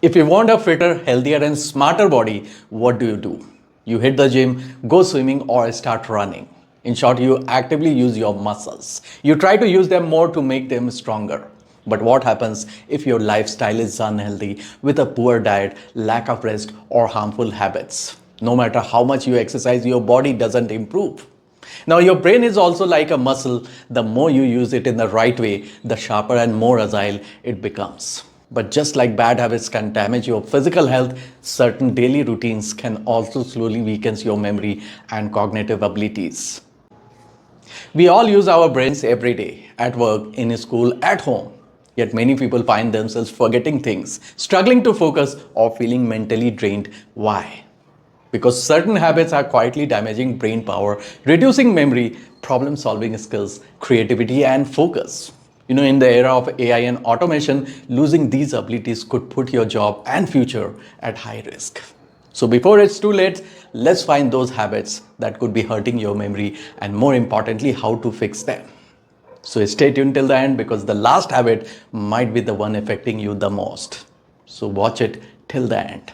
If you want a fitter, healthier, and smarter body, what do? You hit the gym, go swimming, or start running. In short, you actively use your muscles. You try to use them more to make them stronger. But what happens if your lifestyle is unhealthy with a poor diet, lack of rest, or harmful habits? No matter how much you exercise, your body doesn't improve. Now, your brain is also like a muscle. The more you use it in the right way, the sharper and more agile it becomes. But just like bad habits can damage your physical health, certain daily routines can also slowly weaken your memory and cognitive abilities. We all use our brains every day, at work, in school, at home. Yet many people find themselves forgetting things, struggling to focus, or feeling mentally drained. Why? Because certain habits are quietly damaging brain power, reducing memory, problem solving skills, creativity, and focus. In the era of AI and automation, losing these abilities could put your job and future at high risk. So, before it's too late, let's find those habits that could be hurting your memory and, more importantly, how to fix them. So, stay tuned till the end because the last habit might be the one affecting you the most. So, watch it till the end.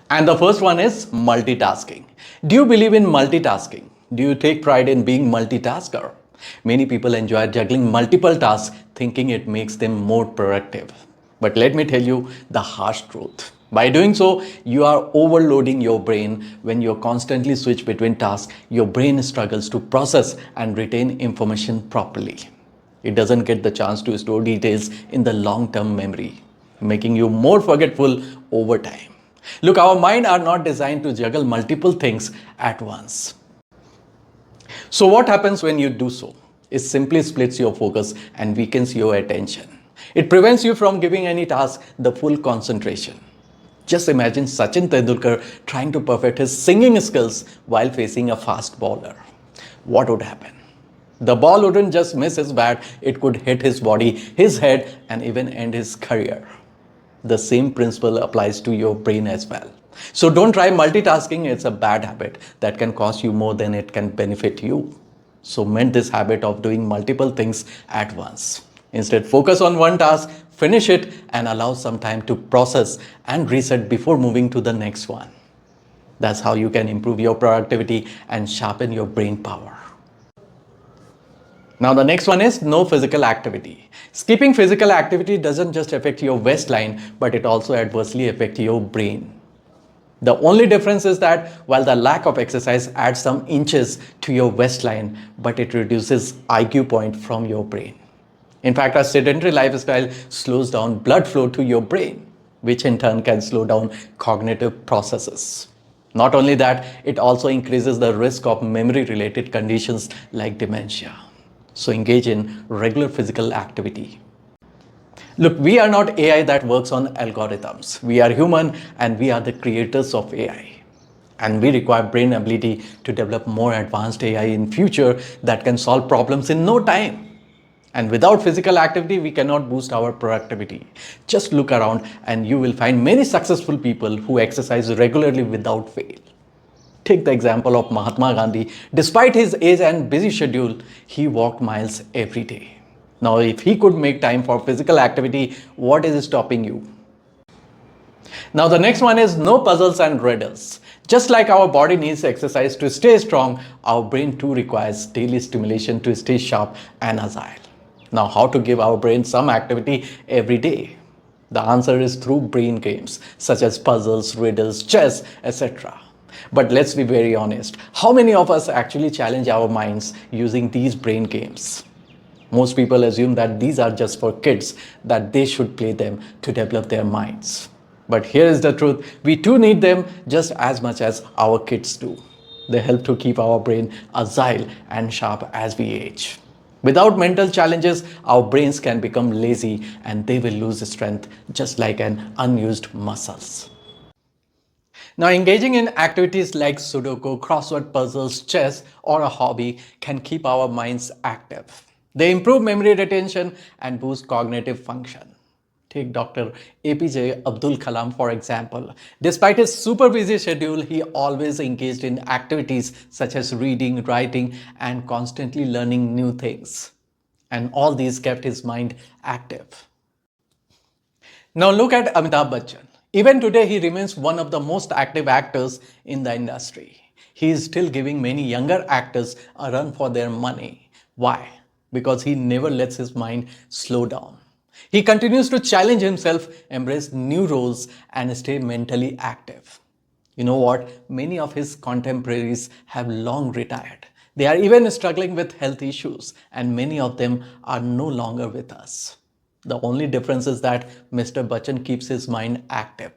And the first one is multitasking. Do you believe in multitasking? Do you take pride in being multitasker? Many people enjoy juggling multiple tasks thinking it makes them more productive. But let me tell you the harsh truth. By doing so, you are overloading your brain. When you constantly switch between tasks, your brain struggles to process and retain information properly. It doesn't get the chance to store details in the long-term memory, making you more forgetful over time. Look, our mind are not designed to juggle multiple things at once. So what happens when you do so? It simply splits your focus and weakens your attention. It prevents you from giving any task the full concentration. Just imagine Sachin Tendulkar trying to perfect his singing skills while facing a fast bowler. What would happen? The ball wouldn't just miss his bat, it could hit his body, his head, and even end his career. The same principle applies to your brain as well. So don't try multitasking, it's a bad habit that can cost you more than it can benefit you. So mend this habit of doing multiple things at once. Instead, focus on one task, finish it, and allow some time to process and reset before moving to the next one. That's how you can improve your productivity and sharpen your brain power. Now the next one is no physical activity. Skipping physical activity doesn't just affect your waistline, but it also adversely affects your brain. The only difference is that while the lack of exercise adds some inches to your waistline, but it reduces IQ point from your brain. In fact, a sedentary lifestyle slows down blood flow to your brain, which in turn can slow down cognitive processes. Not only that, it also increases the risk of memory-related conditions like dementia. So engage in regular physical activity. Look, we are not AI that works on algorithms. We are human and we are the creators of AI. And we require brain ability to develop more advanced AI in future that can solve problems in no time. And without physical activity, we cannot boost our productivity. Just look around and you will find many successful people who exercise regularly without fail. Take the example of Mahatma Gandhi. Despite his age and busy schedule, he walked miles every day. Now, if he could make time for physical activity, what is stopping you? Now, the next one is no puzzles and riddles. Just like our body needs exercise to stay strong, our brain too requires daily stimulation to stay sharp and agile. Now, how to give our brain some activity every day? The answer is through brain games such as puzzles, riddles, chess, etc. But let's be very honest, how many of us actually challenge our minds using these brain games? Most people assume that these are just for kids, that they should play them to develop their minds. But here is the truth, we too need them just as much as our kids do. They help to keep our brain agile and sharp as we age. Without mental challenges, our brains can become lazy and they will lose strength just like an unused muscles. Now, engaging in activities like Sudoku, crossword puzzles, chess, or a hobby can keep our minds active. They improve memory retention and boost cognitive function. Take Dr. APJ Abdul Kalam for example. Despite his super busy schedule, he always engaged in activities such as reading, writing, and constantly learning new things. And all these kept his mind active. Now look at Amitabh Bachchan. Even today, he remains one of the most active actors in the industry. He is still giving many younger actors a run for their money. Why? Because he never lets his mind slow down. He continues to challenge himself, embrace new roles, and stay mentally active. You know what? Many of his contemporaries have long retired. They are even struggling with health issues, and many of them are no longer with us. The only difference is that Mr. Bachchan keeps his mind active.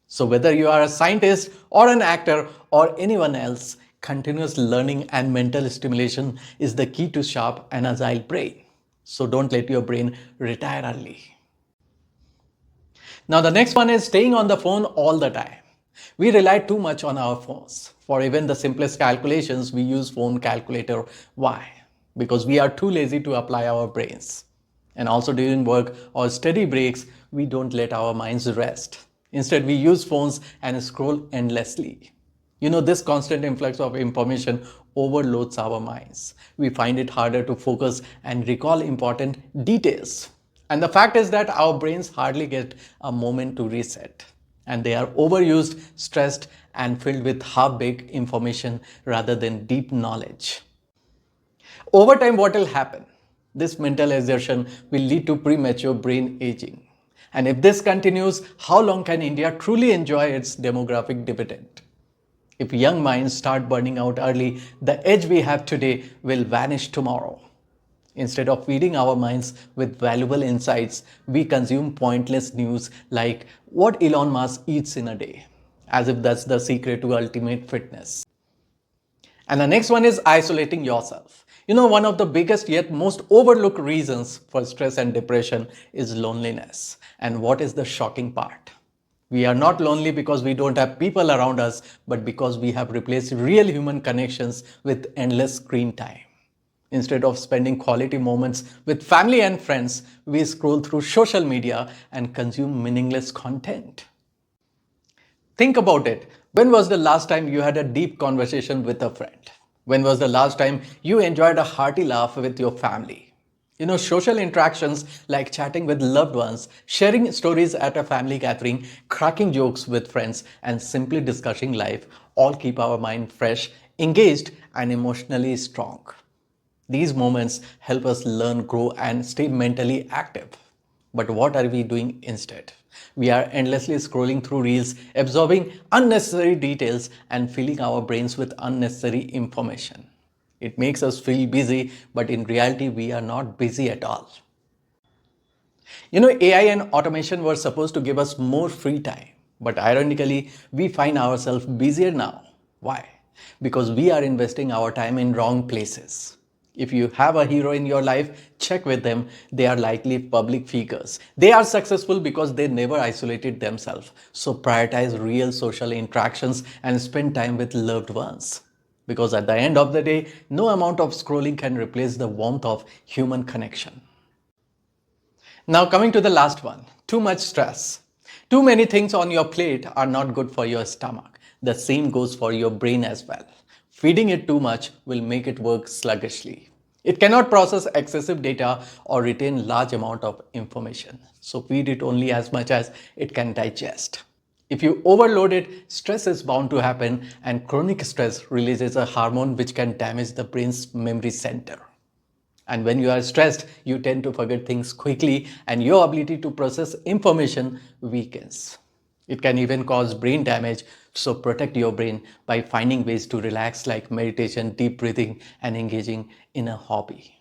So, whether you are a scientist or an actor or anyone else, continuous learning and mental stimulation is the key to sharp and agile brain. So, don't let your brain retire early. Now, the next one is staying on the phone all the time. We rely too much on our phones. For even the simplest calculations, we use phone calculator. Why? Because we are too lazy to apply our brains. And also during work or study breaks, we don't let our minds rest. Instead, we use phones and scroll endlessly. This constant influx of information overloads our minds. We find it harder to focus and recall important details. And the fact is that our brains hardly get a moment to reset. And they are overused, stressed, and filled with half baked information rather than deep knowledge. Over time, what will happen? This mental exertion will lead to premature brain aging. And if this continues, how long can India truly enjoy its demographic dividend? If young minds start burning out early, the edge we have today will vanish tomorrow. Instead of feeding our minds with valuable insights, we consume pointless news like what Elon Musk eats in a day, as if that's the secret to ultimate fitness. And the next one is isolating yourself. One of the biggest yet most overlooked reasons for stress and depression is loneliness. And what is the shocking part? We are not lonely because we don't have people around us, but because we have replaced real human connections with endless screen time. Instead of spending quality moments with family and friends, we scroll through social media and consume meaningless content. Think about it. When was the last time you had a deep conversation with a friend? When was the last time you enjoyed a hearty laugh with your family? Social interactions like chatting with loved ones, sharing stories at a family gathering, cracking jokes with friends, and simply discussing life all keep our mind fresh, engaged, and emotionally strong. These moments help us learn, grow, and stay mentally active. But what are we doing instead? We are endlessly scrolling through reels, absorbing unnecessary details, and filling our brains with unnecessary information. It makes us feel busy, but in reality, we are not busy at all. AI and automation were supposed to give us more free time, but ironically, we find ourselves busier now. Why? Because we are investing our time in wrong places. If you have a hero in your life, check with them. They are likely public figures. They are successful because they never isolated themselves. So prioritize real social interactions and spend time with loved ones. Because at the end of the day, no amount of scrolling can replace the warmth of human connection. Now, coming to the last one, too much stress. Too many things on your plate are not good for your stomach. The same goes for your brain as well. Feeding it too much will make it work sluggishly. It cannot process excessive data or retain large amount of information. So feed it only as much as it can digest. If you overload it, stress is bound to happen, and chronic stress releases a hormone which can damage the brain's memory center. And when you are stressed, you tend to forget things quickly and your ability to process information weakens. It can even cause brain damage, so protect your brain by finding ways to relax like meditation, deep breathing, and engaging in a hobby.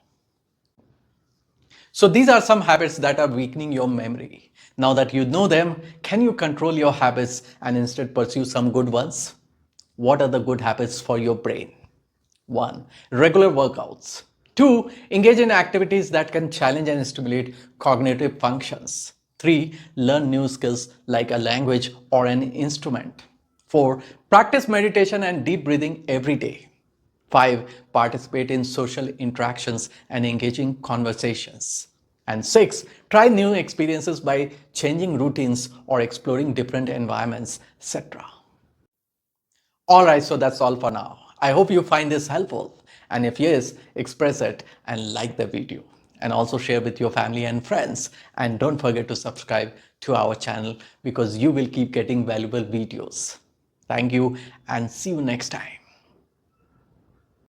So these are some habits that are weakening your memory. Now that you know them, can you control your habits and instead pursue some good ones? What are the good habits for your brain? 1. Regular workouts. 2. Engage in activities that can challenge and stimulate cognitive functions. 3. Learn new skills like a language or an instrument. 4. Practice meditation and deep breathing every day. 5. Participate in social interactions and engaging conversations. And 6. Try new experiences by changing routines or exploring different environments, etc. Alright, so that's all for now. I hope you find this helpful. And if yes, express it and like the video. and also share with your family and friends. And don't forget to subscribe to our channel because you will keep getting valuable videos. Thank you and see you next time.